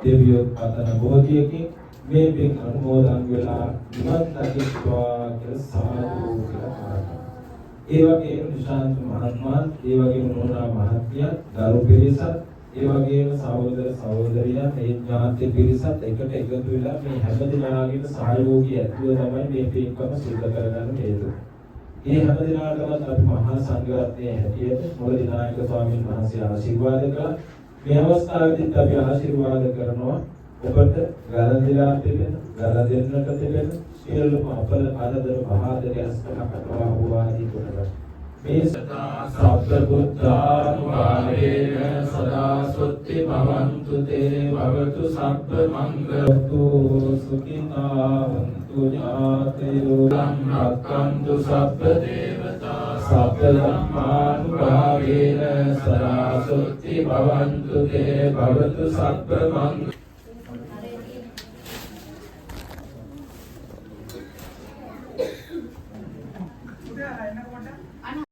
දෙවියෝ පතන බෝධියකින් මේ පින් අනුමෝදන් වෙලා නිවන් දකිත්වා කියලා සාදු කියලා කරා. ඒ වගේම නිශාන්ත මහත්මයා, ඒ වගේම නෝනා මහත්මිය, දරු පිරිසත්, ඒ වගේම සහෝදර සහෝදරියන්, මේ ඥාති පිරිසත් එකට එකතු වෙලා මේ හැම දිනාගේම සහයෝගී ඇතුව තමයි මේ පින්කම සිදු කරගන්න හේතුව. මේ හැම දිනාටම අපි මහා සංඝරත්නයේ හැටියට මොළදිනායක ස්වාමීන් වහන්සේ ආශිර්වාද කළා. මේ අවස්ථාවේදී අපි ආශිර්වාද කරනවා ඔබට වැරදිලා තිබෙන, වැරදෙන්නට තිබෙන සියලුම අපල ආදර මහාදරය අස්තකටවා වූවාදී කොටස. මේ සත්‍ය බුද්ධානුභාවේන සදා සුත්ති භවන්තු තේ භවතු සබ්බ මංගලතු සුඛිතාවන්තු ඥාතයෝ ධම්මක්ඛන්තු සබ්බ දේවතා සබ්බ ධම්මානුභාවේන සදා සුත්ති භවන්තු තේ භවතු සබ්බ මංගල